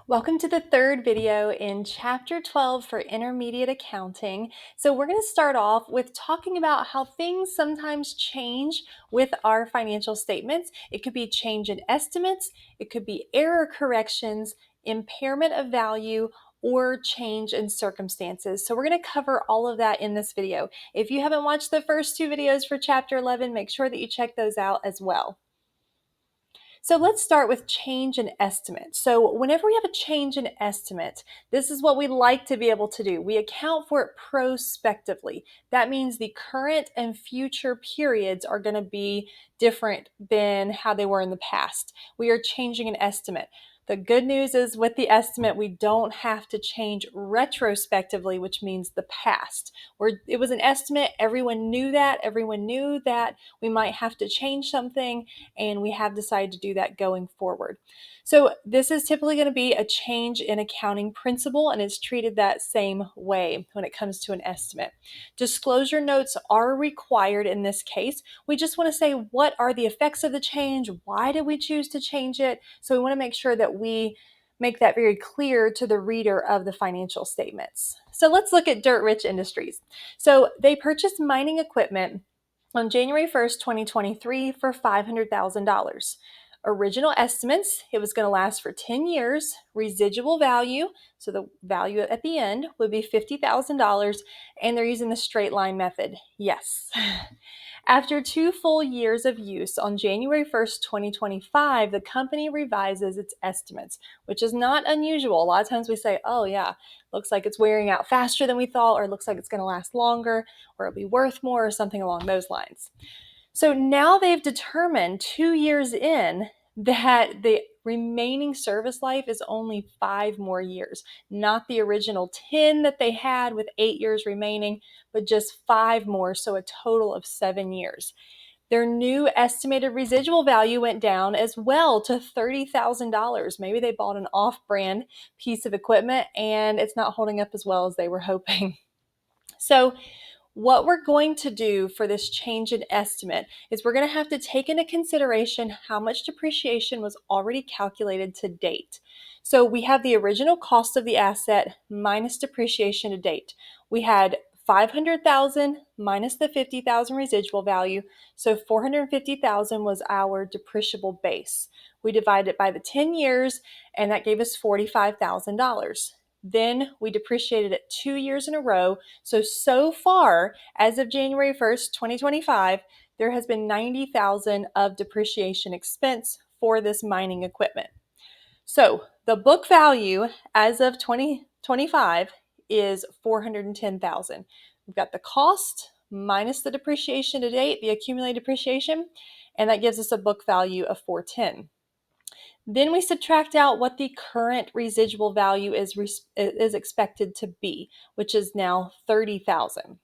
Welcome to the third video in Chapter 12 for Intermediate Accounting. So we're going to start off with talking about how things sometimes change with our financial statements. It could be change in estimates, it could be error corrections, impairment of value, or change in circumstances. So we're going to cover all of that in this video. If you haven't watched the first two videos for Chapter 11, make sure that you check those out as well. So let's start with change in estimate. So whenever we have a change in estimate, this is what we like to be able to do. We account for it prospectively. That means the current and future periods are going to be different than how they were in the past. We are changing an estimate. The good news is with the estimate, we don't have to change retrospectively, which means the past. It was an estimate, everyone knew that we might have to change something, and we have decided to do that going forward. So this is typically going to be a change in accounting principle, and it's treated that same way when it comes to an estimate. Disclosure notes are required in this case. We just want to say what are the effects of the change, why did we choose to change it, so we want to make sure that we make that very clear to the reader of the financial statements. So let's look at Dirt Rich Industries. So they purchased mining equipment on January 1st, 2023 for $500,000. Original estimates, it was going to last for 10 years. Residual value, so the value at the end would be $50,000, and they're using the straight line method. Yes. After 2 full years of use, on January 1st, 2025, the company revises its estimates, which is not unusual. A lot of times we say, oh yeah, looks like it's wearing out faster than we thought, or it looks like it's going to last longer, or it'll be worth more, or something along those lines. So now they've determined 2 years in that the remaining service life is only 5 more years, not the original 10 that they had with 8 years remaining, but just 5 more, so a total of 7 years. Their new estimated residual value went down as well to $30,000. Maybe they bought an off-brand piece of equipment and it's not holding up as well as they were hoping. So what we're going to do for this change in estimate is we're going to have to take into consideration how much depreciation was already calculated to date. So we have the original cost of the asset minus depreciation to date. We had $500,000 minus the $50,000 residual value, so $450,000 was our depreciable base. We divided it by the 10 years, and that gave us $45,000. Then we depreciated it 2 years in a row. So far, as of January 1st, 2025, there has been $90,000 of depreciation expense for this mining equipment. So the book value as of 2025 is $410,000. We've got the cost minus the depreciation to date, the accumulated depreciation, and that gives us a book value of $410,000. Then we subtract out what the current residual value is expected to be, which is now $30,000.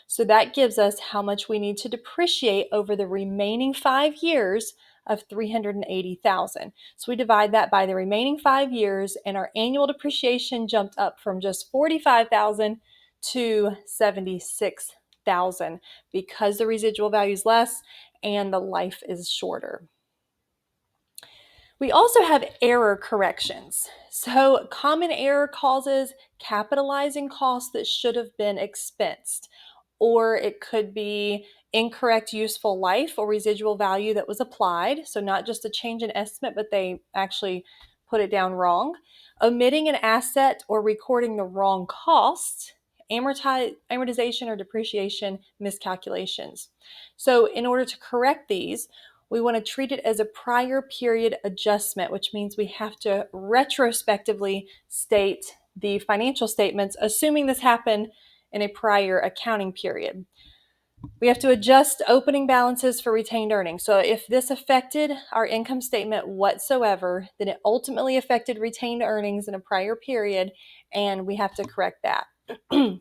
So that gives us how much we need to depreciate over the remaining 5 years of $380,000. So we divide that by the remaining 5 years, and our annual depreciation jumped up from just $45,000 to $76,000 because the residual value is less and the life is shorter. We also have error corrections. So common error causes capitalizing costs that should have been expensed, or it could be incorrect useful life or residual value that was applied. So not just a change in estimate, but they actually put it down wrong. Omitting an asset or recording the wrong cost, amortization or depreciation miscalculations. So in order to correct these, we want to treat it as a prior period adjustment, which means we have to retrospectively state the financial statements, assuming this happened in a prior accounting period. We have to adjust opening balances for retained earnings. So if this affected our income statement whatsoever, then it ultimately affected retained earnings in a prior period, and we have to correct that and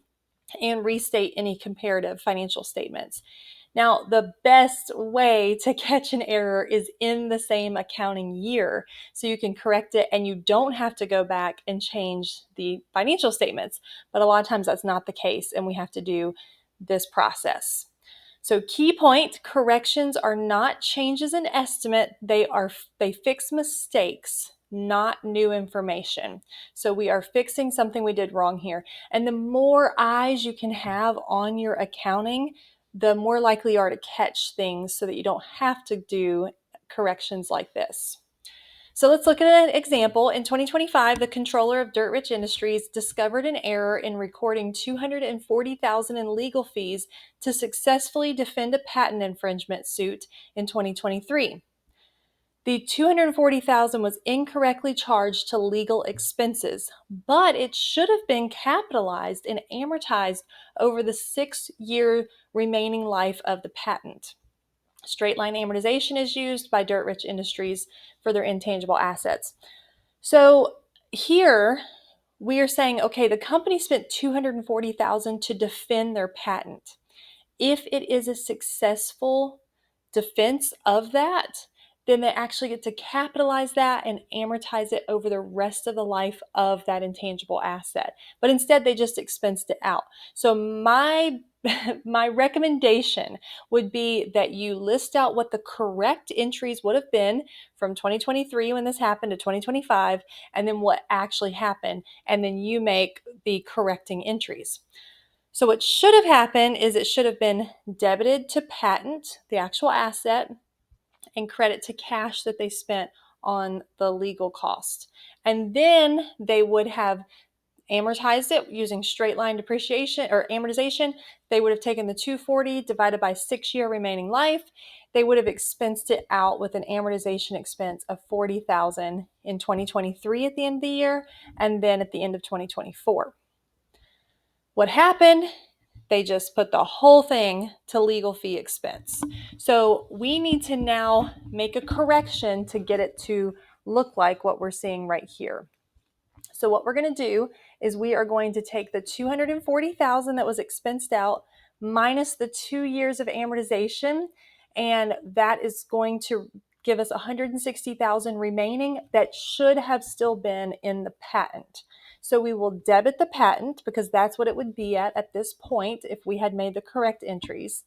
restate any comparative financial statements. Now, the best way to catch an error is in the same accounting year, so you can correct it and you don't have to go back and change the financial statements. But a lot of times that's not the case, and we have to do this process. So key point, corrections are not changes in estimate. They fix mistakes, not new information. So we are fixing something we did wrong here. And the more eyes you can have on your accounting, the more likely you are to catch things so that you don't have to do corrections like this. So let's look at an example. In 2025, the controller of Dirt Rich Industries discovered an error in recording $240,000 in legal fees to successfully defend a patent infringement suit in 2023. The $240,000 was incorrectly charged to legal expenses, but it should have been capitalized and amortized over the 6-year remaining life of the patent. Straight line amortization is used by Dirt Rich Industries for their intangible assets. So here we are saying, okay, the company spent $240,000 to defend their patent. If it is a successful defense of that, then they actually get to capitalize that and amortize it over the rest of the life of that intangible asset. But instead, they just expensed it out. So my recommendation would be that you list out what the correct entries would have been from 2023 when this happened to 2025, and then what actually happened, and then you make the correcting entries. So what should have happened is it should have been debited to patent, the actual asset, and credit to cash that they spent on the legal cost. And then they would have amortized it using straight line depreciation or amortization. They would have taken the 240 divided by 6-year remaining life. They would have expensed it out with an amortization expense of $40,000 in 2023 at the end of the year, and then at the end of 2024. What happened? They just put the whole thing to legal fee expense. So we need to now make a correction to get it to look like what we're seeing right here. So what we're going to do is we are going to take the $240,000 that was expensed out minus the 2 years of amortization, and that is going to give us $160,000 remaining that should have still been in the patent. So we will debit the patent because that's what it would be at this point if we had made the correct entries.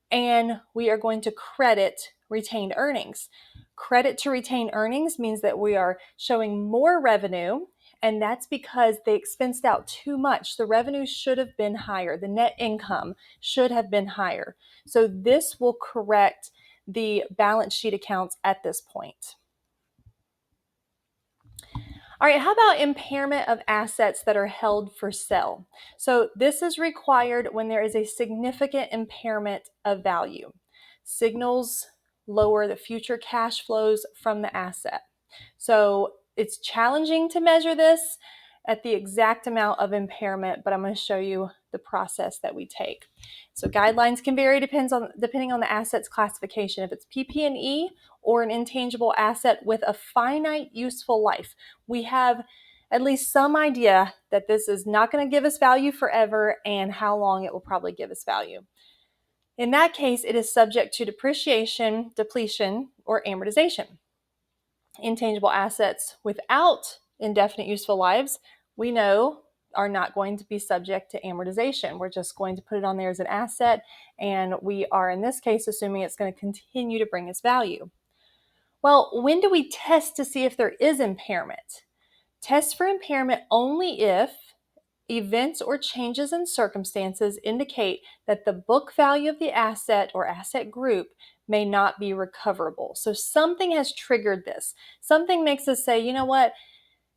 And we are going to credit retained earnings. Credit to retained earnings means that we are showing more revenue, and that's because they expensed out too much. The revenue should have been higher. The net income should have been higher. So this will correct the balance sheet accounts at this point. All right, how about impairment of assets that are held for sale? So this is required when there is a significant impairment of value. Signals lower the future cash flows from the asset. So it's challenging to measure this at the exact amount of impairment, but I'm going to show you the process that we take. So guidelines can vary depending on the asset's classification. If it's PP&E or an intangible asset with a finite useful life, we have at least some idea that this is not going to give us value forever and how long it will probably give us value. In that case, it is subject to depreciation, depletion, or amortization. Intangible assets without indefinite useful lives, we know, are not going to be subject to amortization. We're just going to put it on there as an asset, and we are, in this case, assuming it's going to continue to bring us value. Well, when do we test to see if there is impairment? Test for impairment only if events or changes in circumstances indicate that the book value of the asset or asset group may not be recoverable. So something has triggered this. Something makes us say, you know what,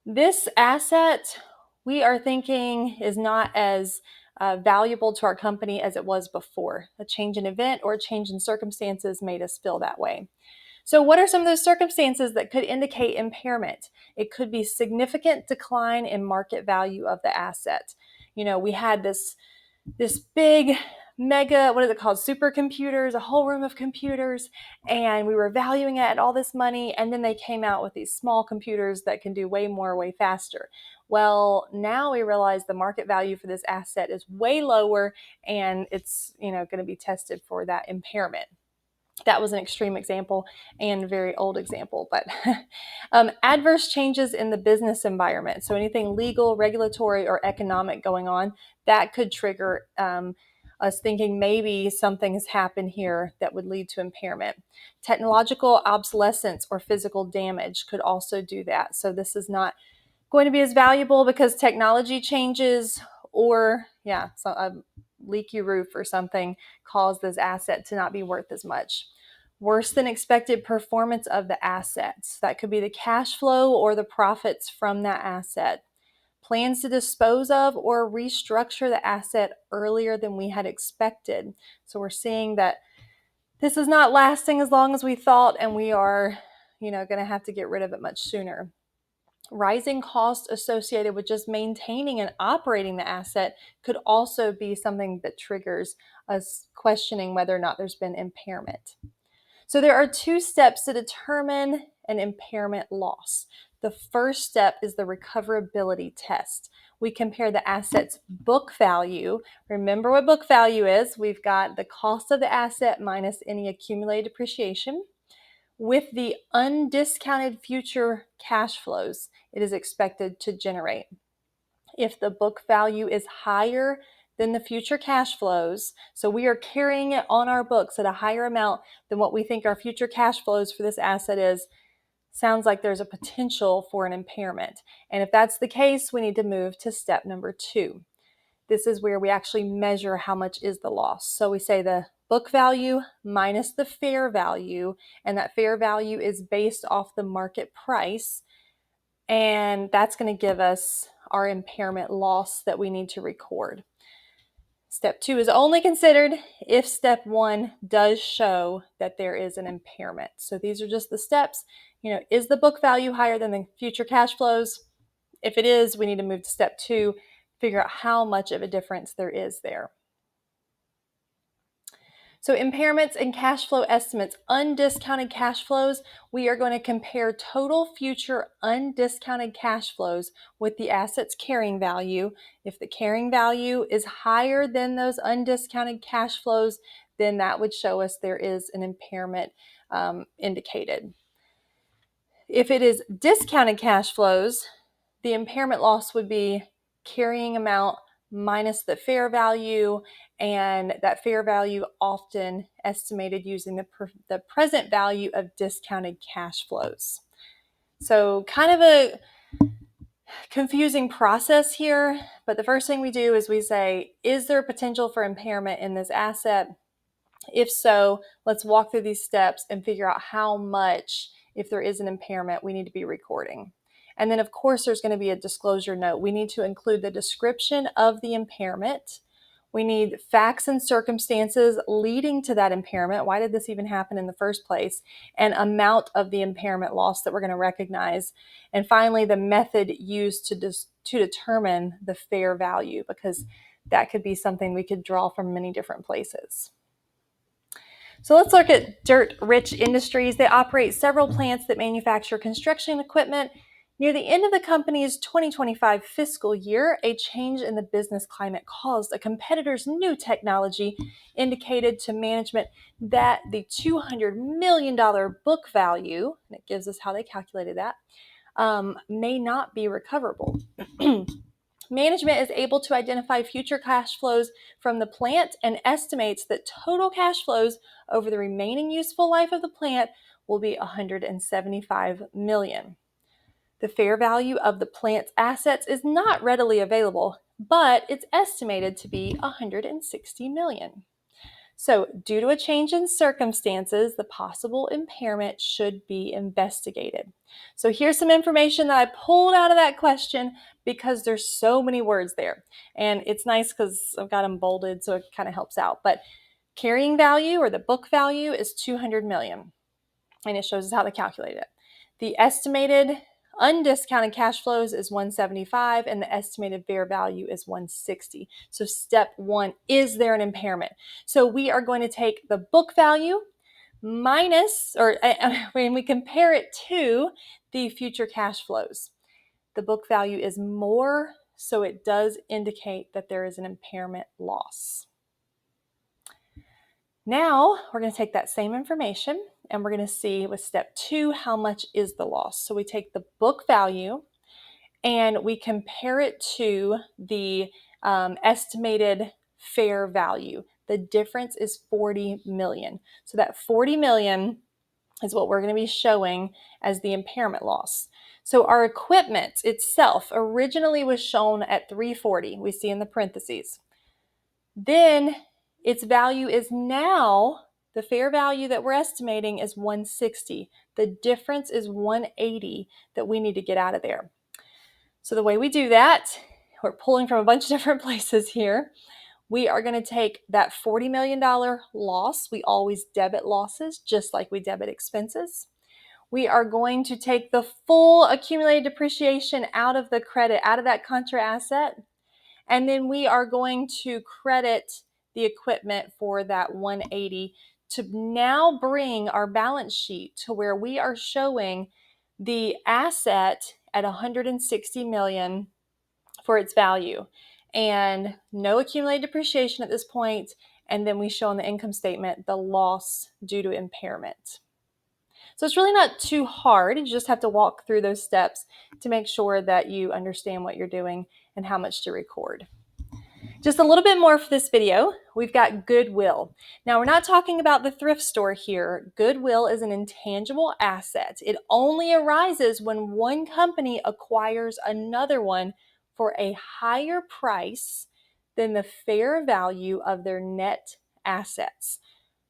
this asset we are thinking is not as valuable to our company as it was before. A change in event or a change in circumstances made us feel that way. So what are some of those circumstances that could indicate impairment? It could be significant decline in market value of the asset. You know, we had this big mega, what is it called, supercomputers, a whole room of computers, and we were valuing it at all this money, and then they came out with these small computers that can do way more, way faster. Well, now we realize the market value for this asset is way lower, and it's, you know, going to be tested for that impairment. That was an extreme example and a very old example, but adverse changes in the business environment. So anything legal, regulatory, or economic going on, that could trigger us thinking maybe something has happened here that would lead to impairment. Technological obsolescence or physical damage could also do that. So this is not going to be as valuable because technology changes, or so a leaky roof or something caused this asset to not be worth as much. Worse than expected performance of the assets. That could be the cash flow or the profits from that asset. Plans to dispose of or restructure the asset earlier than we had expected. So we're seeing that this is not lasting as long as we thought, and we are, going to have to get rid of it much sooner. Rising costs associated with just maintaining and operating the asset could also be something that triggers us questioning whether or not there's been impairment. So there are 2 steps to determine an impairment loss. The first step is the recoverability test. We compare the asset's book value. Remember what book value is. We've got the cost of the asset minus any accumulated depreciation with the undiscounted future cash flows it is expected to generate. If the book value is higher than the future cash flows, so we are carrying it on our books at a higher amount than what we think our future cash flows for this asset is, sounds like there's a potential for an impairment. And if that's the case, we need to move to step number 2. This is where we actually measure how much is the loss. So we say the book value minus the fair value, and that fair value is based off the market price, and that's going to give us our impairment loss that we need to record. Step 2 is only considered if step 1 does show that there is an impairment. So these are just the steps. Is the book value higher than the future cash flows? If it is, we need to move to step 2, figure out how much of a difference there is there. So impairments and cash flow estimates, undiscounted cash flows, we are going to compare total future undiscounted cash flows with the asset's carrying value. If the carrying value is higher than those undiscounted cash flows, then that would show us there is an impairment indicated. If it is discounted cash flows, the impairment loss would be carrying amount minus the fair value, and that fair value often estimated using the present value of discounted cash flows. So kind of a confusing process here, but the first thing we do is we say, is there potential for impairment in this asset? If so, let's walk through these steps and figure out how much, if there is an impairment, we need to be recording. And then, of course, there's going to be a disclosure note. We need to include the description of the impairment. We need facts and circumstances leading to that impairment. Why did this even happen in the first place? And amount of the impairment loss that we're going to recognize. And finally, the method used to determine the fair value, because that could be something we could draw from many different places. So let's look at dirt-rich industries. They operate several plants that manufacture construction equipment. Near the end of the company's 2025 fiscal year, a change in the business climate caused a competitor's new technology indicated to management that the $200 million book value, and it gives us how they calculated that, may not be recoverable. Management is able to identify future cash flows from the plant and estimates that total cash flows over the remaining useful life of the plant will be $175 million. The fair value of the plant's assets is not readily available, but it's estimated to be $160 million. So, due to a change in circumstances, the possible impairment should be investigated. So here's some information that I pulled out of that question because there's so many words there. And it's nice because I've got them bolded, so it kind of helps out. But carrying value, or the book value, is $200 million. And it shows us how to calculate it. The estimated undiscounted cash flows is $175, and the estimated fair value is $160. So step 1, is there an impairment? So we are going to take the book value minus, or when we compare it to the future cash flows. The book value is more, so it does indicate that there is an impairment loss. Now we're going to take that same information and we're going to see with step 2 how much is the loss. So we take the book value and we compare it to the estimated fair value. The difference is 40 million. So that 40 million is what we're going to be showing as the impairment loss. So our equipment itself originally was shown at 340, we see in the parentheses. Then its value is now, the fair value that we're estimating is 160. The difference is 180 that we need to get out of there. So the way we do that, we're pulling from a bunch of different places here. We are going to take that $40 million loss. We always debit losses just like we debit expenses. We are going to take the full accumulated depreciation out of the credit, out of that contra asset. And then we are going to credit the equipment for that 180 to now bring our balance sheet to where we are showing the asset at 160 million for its value and no accumulated depreciation at this point. And then we show on the income statement the loss due to impairment. So it's really not too hard. You just have to walk through those steps to make sure that you understand what you're doing and how much to record. Just a little bit more for this video. We've got Goodwill. Now, we're not talking about the thrift store here. Goodwill is an intangible asset. It only arises when one company acquires another one for a higher price than the fair value of their net assets.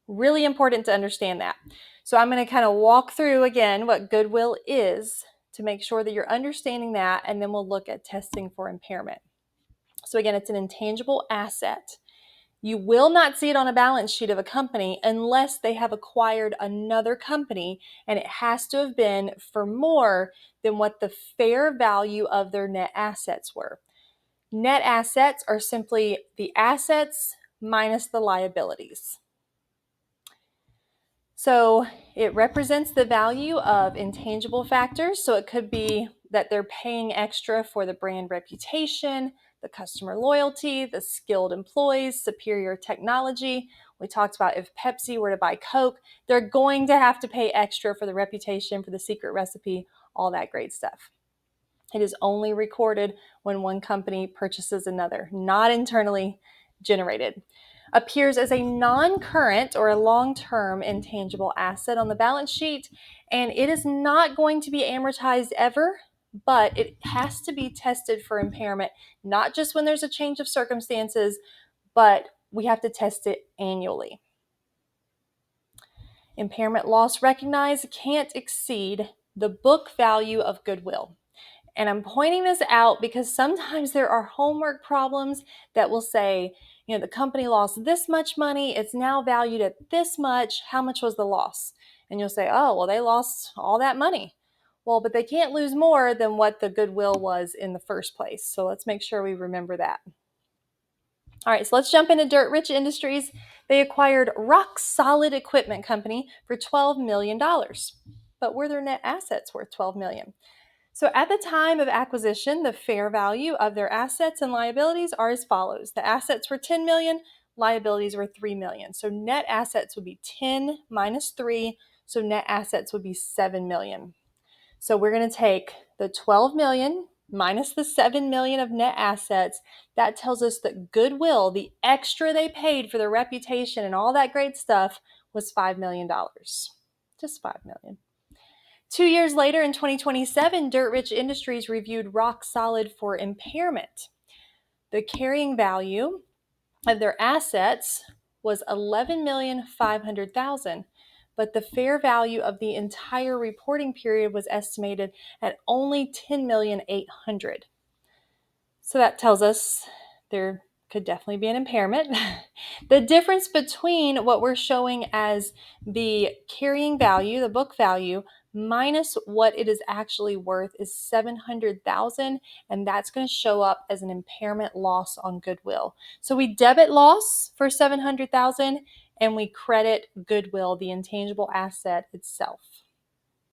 Really important to understand that. So I'm going to kind of walk through again what Goodwill is to make sure that you're understanding that, and then we'll look at testing for impairment. So again, it's an intangible asset. You will not see it on a balance sheet of a company unless they have acquired another company, and it has to have been for more than what the fair value of their net assets were. Net assets are simply the assets minus the liabilities. So it represents the value of intangible factors. So it could be that they're paying extra for the brand reputation, the customer loyalty, the skilled employees, superior technology. We talked about if Pepsi were to buy Coke, they're going to have to pay extra for the reputation, for the secret recipe, all that great stuff. It is only recorded when one company purchases another, not internally generated. Appears as a non-current or a long-term intangible asset on the balance sheet, and it is not going to be amortized ever, but it has to be tested for impairment, not just when there's a change of circumstances, but we have to test it annually. Impairment loss recognized can't exceed the book value of Goodwill. And I'm pointing this out because sometimes there are homework problems that will say, the company lost this much money. It's now valued at this much. How much was the loss? And you'll say, oh, well, they lost all that money. Well, but they can't lose more than what the Goodwill was in the first place. So let's make sure we remember that. All right, so let's jump into Dirt Rich Industries. They acquired Rock Solid Equipment Company for $12 million. But were their net assets worth $12 million? So at the time of acquisition, the fair value of their assets and liabilities are as follows. The assets were $10 million, liabilities were $3 million. So net assets would be 10 minus 3, so net assets would be $7 million. So we're going to take the $12 million minus the $7 million of net assets. That tells us that Goodwill, the extra they paid for their reputation and all that great stuff, was $5 million. Just $5 million. 2 years later, in 2027, Dirt Rich Industries reviewed Rock Solid for impairment. The carrying value of their assets was $11,500,000, but the fair value of the entire reporting period was estimated at only $10,800,000. So that tells us there could definitely be an impairment. The difference between what we're showing as the carrying value, the book value, minus what it is actually worth is $700,000, and that's going to show up as an impairment loss on Goodwill. So we debit loss for $700,000 and we credit Goodwill, the intangible asset itself.